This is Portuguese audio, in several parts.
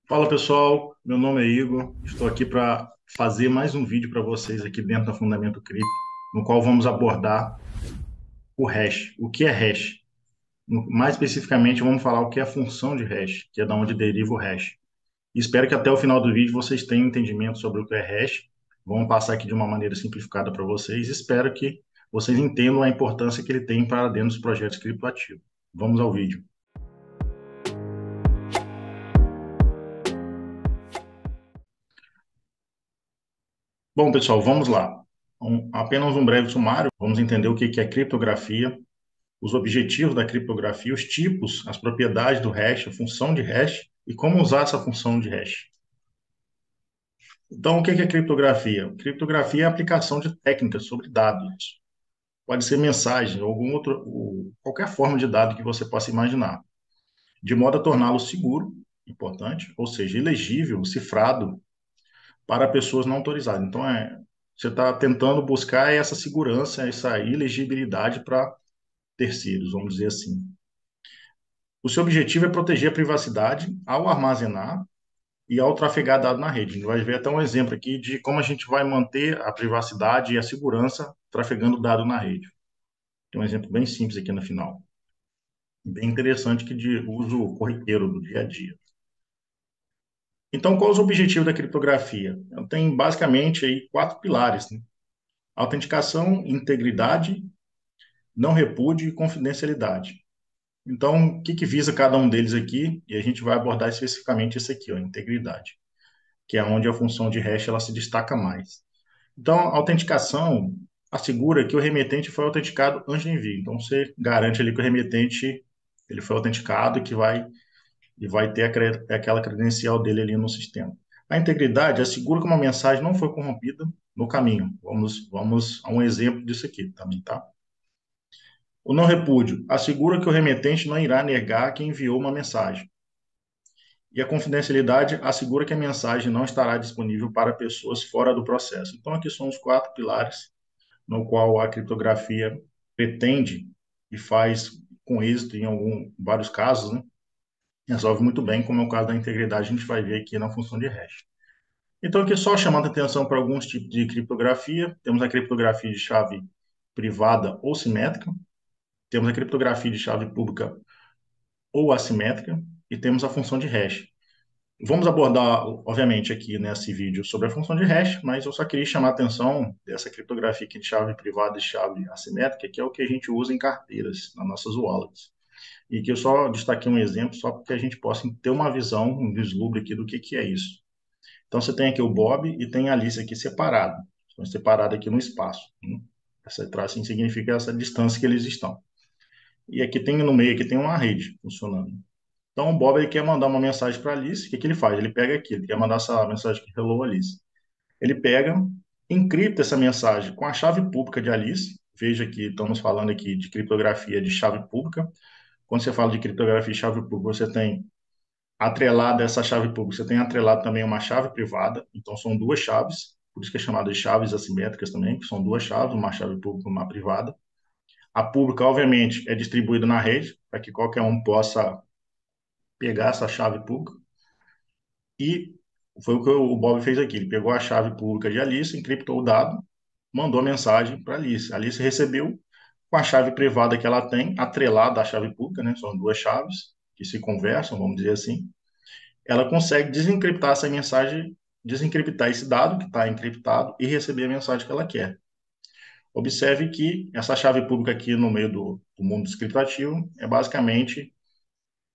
Fala pessoal, meu nome é Igor, estou aqui para fazer mais um vídeo para vocês aqui dentro da Fundamento Cripto, no qual vamos abordar o hash. O que é hash? Mais especificamente, vamos falar o que é a função de hash, que é da onde deriva o hash. E espero que até o final do vídeo vocês tenham entendimento sobre o que é hash. Vamos passar aqui de uma maneira simplificada para vocês. Espero que vocês entendam a importância que ele tem para dentro dos projetos criptoativos. Vamos ao vídeo. Bom, pessoal, vamos lá. Apenas um breve sumário. Vamos entender o que é criptografia, os objetivos da criptografia, os tipos, as propriedades do hash, a função de hash e como usar essa função de hash. Então, o que é criptografia? Criptografia é a aplicação de técnicas sobre dados. Pode ser mensagem ou qualquer forma de dado que você possa imaginar, de modo a torná-lo seguro, importante, ou seja, ilegível, cifrado para pessoas não autorizadas. Então, você está tentando buscar essa segurança, essa ilegibilidade para terceiros, vamos dizer assim. O seu objetivo é proteger a privacidade ao armazenar e ao trafegar dado na rede. A gente vai ver até um exemplo aqui de como a gente vai manter a privacidade e a segurança trafegando dado na rede. Tem um exemplo bem simples aqui no final, bem interessante que de uso corriqueiro do dia a dia. Então, qual é o objetivo da criptografia? Ela tem basicamente aí quatro pilares, né? Autenticação, integridade, não repúdio e confidencialidade. Então, o que visa cada um deles aqui? E a gente vai abordar especificamente esse aqui, ó, integridade, que é onde a função de hash ela se destaca mais. Então, a autenticação assegura que o remetente foi autenticado antes do envio. Então, você garante ali que o remetente ele foi autenticado e vai ter aquela credencial dele ali no sistema. A integridade assegura que uma mensagem não foi corrompida no caminho. Vamos a um exemplo disso aqui também, tá? O não repúdio assegura que o remetente não irá negar que enviou uma mensagem. E a confidencialidade assegura que a mensagem não estará disponível para pessoas fora do processo. Então, aqui são os quatro pilares no qual a criptografia pretende e faz com êxito em vários casos, né? Resolve muito bem, como é o caso da integridade, a gente vai ver aqui na função de hash. Então, aqui só chamando a atenção para alguns tipos de criptografia, temos a criptografia de chave privada ou simétrica, temos a criptografia de chave pública ou assimétrica, e temos a função de hash. Vamos abordar, obviamente, aqui nesse vídeo sobre a função de hash, mas eu só queria chamar a atenção dessa criptografia aqui de chave privada e chave assimétrica, que é o que a gente usa em carteiras, nas nossas wallets. E que eu só destaquei um exemplo, só para que a gente possa ter uma visão, um vislumbre aqui do que é isso. Então, você tem aqui o Bob e tem a Alice aqui separado. Estão separados aqui no espaço. Essa tracinho significa essa distância que eles estão. E aqui tem no meio, aqui tem uma rede funcionando. Então, o Bob ele quer mandar uma mensagem para a Alice. O que ele faz? Ele pega aqui, ele quer mandar essa mensagem aqui, Hello Alice. Ele pega, encripta essa mensagem com a chave pública de Alice. Veja que estamos falando aqui de criptografia de chave pública. Quando você fala de criptografia de chave pública, você tem atrelada a essa chave pública, você tem atrelado também uma chave privada. Então, são duas chaves, por isso que é chamado de chaves assimétricas também, que são duas chaves, uma chave pública e uma privada. A pública, obviamente, é distribuída na rede, para que qualquer um possa pegar essa chave pública. E foi o que o Bob fez aqui. Ele pegou a chave pública de Alice, encriptou o dado, mandou a mensagem para Alice. A Alice recebeu com a chave privada que ela tem, atrelada à chave pública, né? São duas chaves que se conversam, vamos dizer assim. Ela consegue desencriptar essa mensagem, desencriptar esse dado que está encriptado e receber a mensagem que ela quer. Observe que essa chave pública aqui no meio do mundo descriptativo é basicamente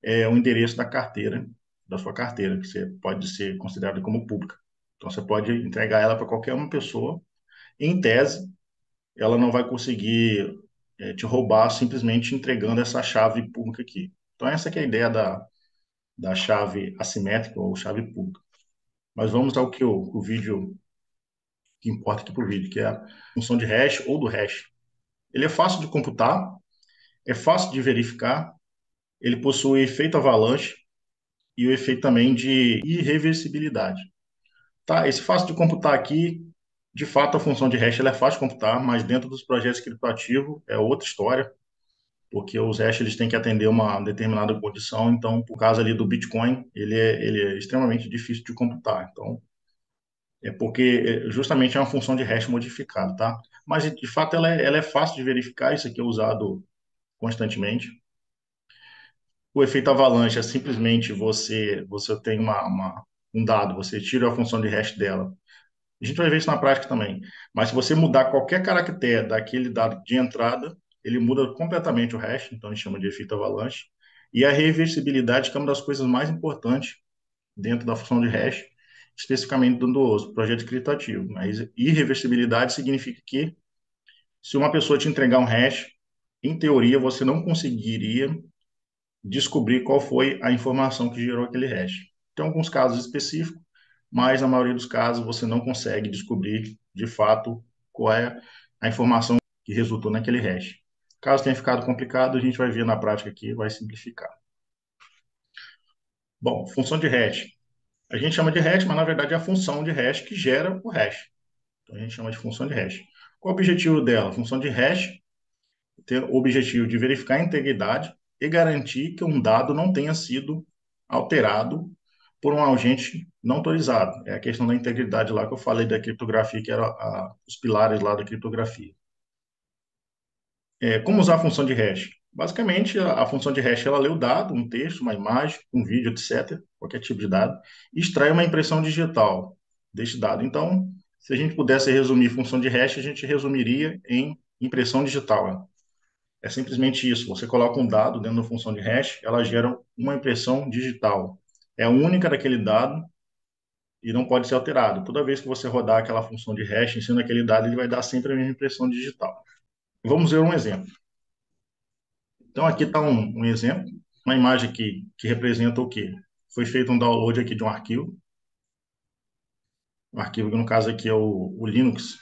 o endereço da carteira, da sua carteira, que você pode ser considerada como pública. Então, você pode entregar ela para qualquer uma pessoa. Em tese, ela não vai conseguir te roubar simplesmente entregando essa chave pública aqui. Então, essa que é a ideia da chave assimétrica ou chave pública. Mas vamos ao que o vídeo que importa aqui para o vídeo, que é a função de hash ou do hash. Ele é fácil de computar, é fácil de verificar, ele possui efeito avalanche e o efeito também de irreversibilidade. Tá? Esse fácil de computar aqui, de fato, a função de hash ela é fácil de computar, mas dentro dos projetos criptoativos é outra história. porque os hash eles têm que atender uma determinada condição, então, por causa ali do Bitcoin, ele é extremamente difícil de computar. Então, é porque justamente é uma função de hash modificada, tá? Mas, de fato, ela é fácil de verificar, isso aqui é usado constantemente. O efeito avalanche é simplesmente você tem um dado, você tira a função de hash dela. A gente vai ver isso na prática também. Mas se você mudar qualquer caractere daquele dado de entrada, ele muda completamente o hash, então a gente chama de efeito avalanche. E a reversibilidade, que é uma das coisas mais importantes dentro da função de hash, especificamente do projeto criptativo. Mas irreversibilidade significa que se uma pessoa te entregar um hash, em teoria você não conseguiria descobrir qual foi a informação que gerou aquele hash. Tem alguns casos específicos, mas na maioria dos casos você não consegue descobrir de fato qual é a informação que resultou naquele hash. Caso tenha ficado complicado, a gente vai ver na prática aqui, vai simplificar. Bom, função de hash. A gente chama de hash, mas na verdade é a função de hash que gera o hash. Então a gente chama de função de hash. Qual o objetivo dela? A função de hash tem o objetivo de verificar a integridade e garantir que um dado não tenha sido alterado por um agente não autorizado. É a questão da integridade lá que eu falei da criptografia, que era os pilares lá da criptografia. Como usar a função de hash? Basicamente, a função de hash ela lê o dado, um texto, uma imagem, um vídeo, etc., qualquer tipo de dado, e extrai uma impressão digital deste dado. Então, se a gente pudesse resumir função de hash, a gente resumiria em impressão digital, né? É simplesmente isso. Você coloca um dado dentro da função de hash, ela gera uma impressão digital. É a única daquele dado e não pode ser alterado. Toda vez que você rodar aquela função de hash em cima daquele dado, ele vai dar sempre a mesma impressão digital. Vamos ver um exemplo. Então, aqui está um exemplo, uma imagem aqui que representa o quê? Foi feito um download aqui de um arquivo que no caso aqui é o Linux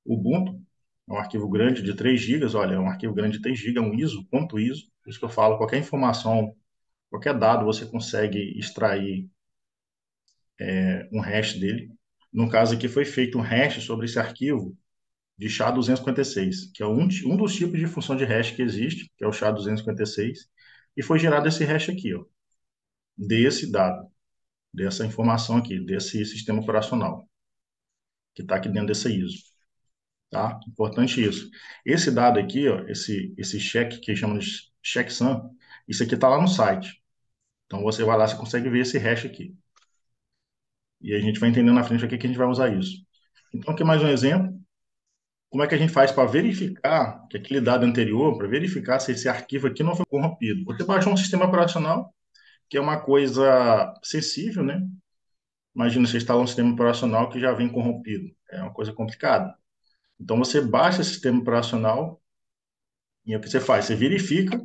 Ubuntu, é um arquivo grande de 3 gigas, olha, é um arquivo grande de 3 gigas, é um ISO, ponto ISO, por isso que eu falo, qualquer informação, qualquer dado você consegue extrair um hash dele. No caso aqui foi feito um hash sobre esse arquivo de SHA-256, que é um dos tipos de função de hash que existe, que é o SHA-256, e foi gerado esse hash aqui, ó, desse dado, dessa informação aqui, desse sistema operacional, que está aqui dentro dessa ISO. Tá? Importante isso. Esse dado aqui, ó, esse check que chama de checksum, isso aqui está lá no site. Então você vai lá, você consegue ver esse hash aqui. E a gente vai entender na frente aqui que a gente vai usar isso. Então, aqui mais um exemplo. Como é que a gente faz para verificar que aquele dado anterior, para verificar se esse arquivo aqui não foi corrompido? Você baixou um sistema operacional, que é uma coisa sensível, né? Imagina você instala um sistema operacional que já vem corrompido. É uma coisa complicada. Então, você baixa esse sistema operacional e o que você faz? Você verifica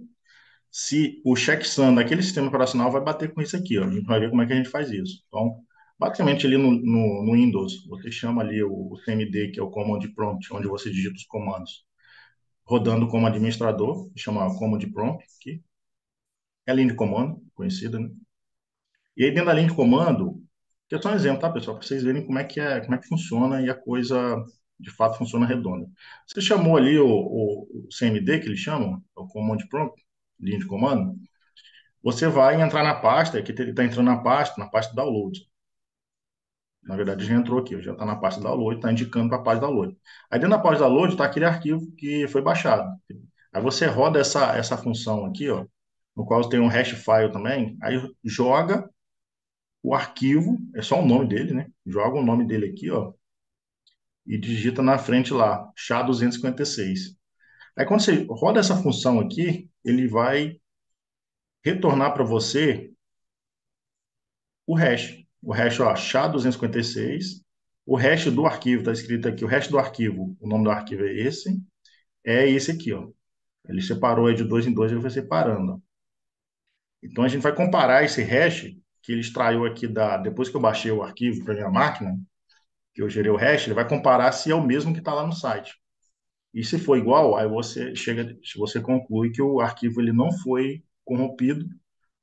se o checksum daquele sistema operacional vai bater com isso aqui, ó. A gente vai ver como é que a gente faz isso. Então, basicamente ali no Windows, você chama ali o CMD, que é o Command Prompt, onde você digita os comandos, rodando como administrador, chama Command Prompt, que é a linha de comando, conhecida, né? E aí dentro da linha de comando, que é só um exemplo, tá, pessoal, para vocês verem como é que funciona e a coisa de fato funciona redonda. Você chamou ali o CMD, que eles chamam, é o Command Prompt, linha de comando, você vai entrar na pasta, aqui ele está entrando na pasta download. Na verdade, já entrou aqui, já está na pasta download, está indicando para a pasta download. Aí dentro da pasta download está aquele arquivo que foi baixado. Aí você roda essa função aqui, ó, no qual tem um hash file também, aí joga o arquivo, é só o nome dele, né? Joga o nome dele aqui, ó, e digita na frente lá, SHA-256. Aí quando você roda essa função aqui, ele vai retornar para você o hash. O hash, ó, SHA-256. O hash do arquivo, está escrito aqui, o hash do arquivo, o nome do arquivo é esse aqui, ó. Ele separou aí de dois em dois, ele vai separando, ó. Então a gente vai comparar esse hash que ele extraiu aqui depois que eu baixei o arquivo para minha máquina, que eu gerei o hash, ele vai comparar se é o mesmo que está lá no site. E se for igual, aí você conclui que o arquivo ele não foi corrompido,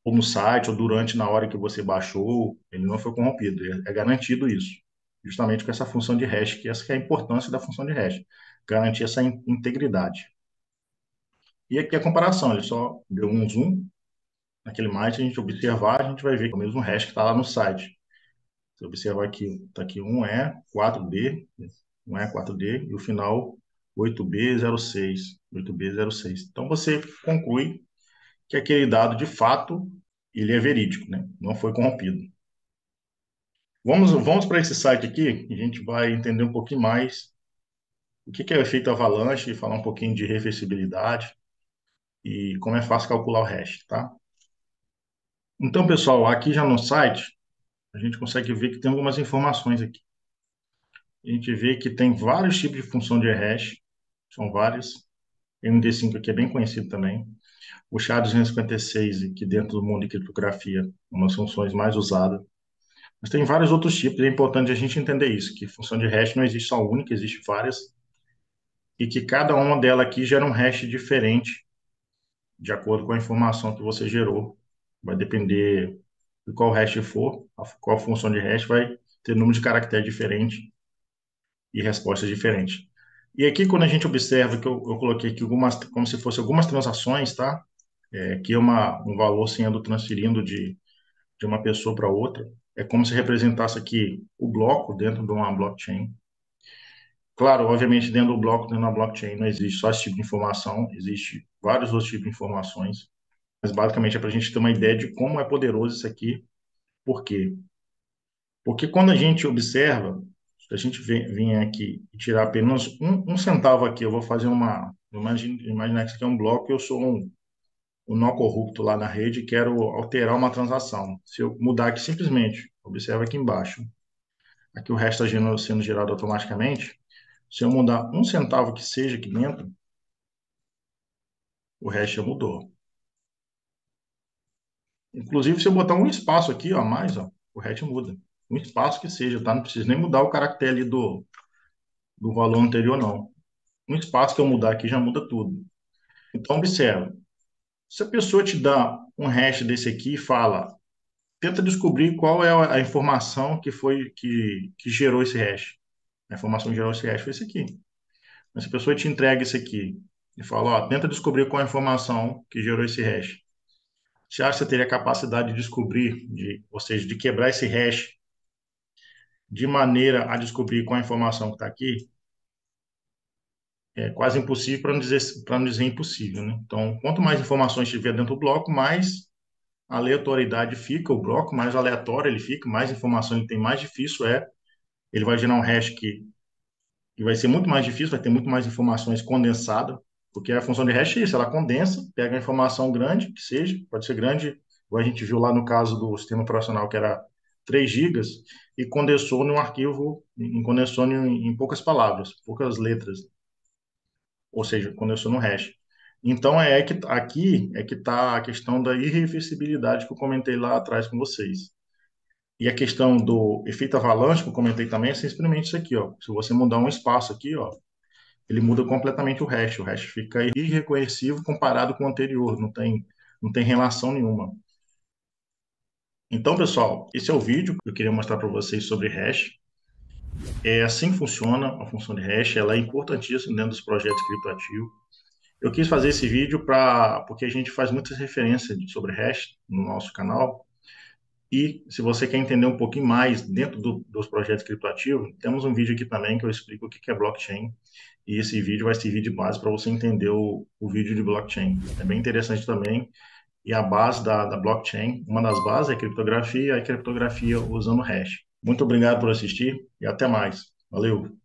ou no site, ou durante, na hora que você baixou, ele não foi corrompido. É garantido isso. Justamente com essa função de hash, que essa que é a importância da função de hash. Garantir essa integridade. E aqui a comparação, ele só deu um zoom naquele mais, a gente observar, a gente vai ver que é o mesmo hash que está lá no site. Se observar aqui, está aqui 1E4D, 1E4D, e o final 8B06, 8B06. Então você conclui que aquele dado, de fato, ele é verídico, né? Não foi corrompido. Vamos para esse site aqui, e a gente vai entender um pouquinho mais o que é o efeito avalanche, falar um pouquinho de reversibilidade e como é fácil calcular o hash, tá? Então, pessoal, aqui já no site, a gente consegue ver que tem algumas informações aqui. A gente vê que tem vários tipos de função de hash, são várias. MD5 aqui é bem conhecido também. O SHA-256, que dentro do mundo de criptografia, é uma das funções mais usadas. Mas tem vários outros tipos, e é importante a gente entender isso, que função de hash não existe só única, existe várias, e que cada uma delas aqui gera um hash diferente, de acordo com a informação que você gerou. Vai depender de qual hash for, qual função de hash vai ter número de caractere diferente e respostas diferentes. E aqui, quando a gente observa que eu coloquei aqui algumas, como se fosse algumas transações, tá? Que é um valor sendo transferindo de uma pessoa para outra. É como se representasse aqui o bloco dentro de uma blockchain. Claro, obviamente, dentro do bloco, dentro da blockchain, não existe só esse tipo de informação, existe vários outros tipos de informações, mas basicamente é para a gente ter uma ideia de como é poderoso isso aqui. Por quê? Porque quando a gente observa, se a gente vem aqui e tirar apenas um centavo aqui, eu vou fazer imaginar que isso aqui é um bloco, eu sou um nó corrupto lá na rede e quero alterar uma transação. Se eu mudar aqui simplesmente, observa aqui embaixo, aqui o resto está sendo gerado automaticamente. Se eu mudar um centavo que seja aqui dentro, o hash já mudou. Inclusive, se eu botar um espaço aqui, ó, a mais, ó, o hash muda. Um espaço que seja, tá? Não precisa nem mudar o caractere ali do valor anterior, não. Um espaço que eu mudar aqui já muda tudo. Então, observa. Se a pessoa te dá um hash desse aqui e fala, tenta descobrir qual é a informação que gerou esse hash. A informação que gerou esse hash foi esse aqui. Mas se a pessoa te entrega esse aqui e fala, ó, tenta descobrir qual é a informação que gerou esse hash. Você acha que você teria capacidade de descobrir, ou seja, de quebrar esse hash de maneira a descobrir qual é a informação que está aqui? É quase impossível para não dizer impossível, né? Então, quanto mais informações tiver dentro do bloco, mais aleatoriedade fica o bloco, mais aleatório ele fica, mais informação ele tem, mais difícil é. Ele vai gerar um hash que vai ser muito mais difícil, vai ter muito mais informações condensadas, porque a função de hash é isso, ela condensa, pega a informação grande, que seja, pode ser grande, igual a gente viu lá no caso do sistema operacional, que era 3 gigas, e condensou num arquivo, condensou em poucas palavras, poucas letras, ou seja, condensou no hash. Então, aqui é que está a questão da irreversibilidade que eu comentei lá atrás com vocês. E a questão do efeito avalanche, que eu comentei também, é simplesmente isso aqui, ó. Se você mudar um espaço aqui, ó, ele muda completamente o hash. O hash fica irreconhecível comparado com o anterior, não tem relação nenhuma. Então, pessoal, esse é o vídeo que eu queria mostrar para vocês sobre hash. É assim que funciona a função de hash, ela é importantíssima dentro dos projetos criptoativos. Eu quis fazer esse vídeo porque a gente faz muitas referências sobre hash no nosso canal. E se você quer entender um pouquinho mais dentro dos projetos criptoativos, temos um vídeo aqui também que eu explico o que é blockchain. E esse vídeo vai servir de base para você entender o vídeo de blockchain. É bem interessante também. E a base da blockchain, uma das bases é a criptografia usando hash. Muito obrigado por assistir e até mais. Valeu!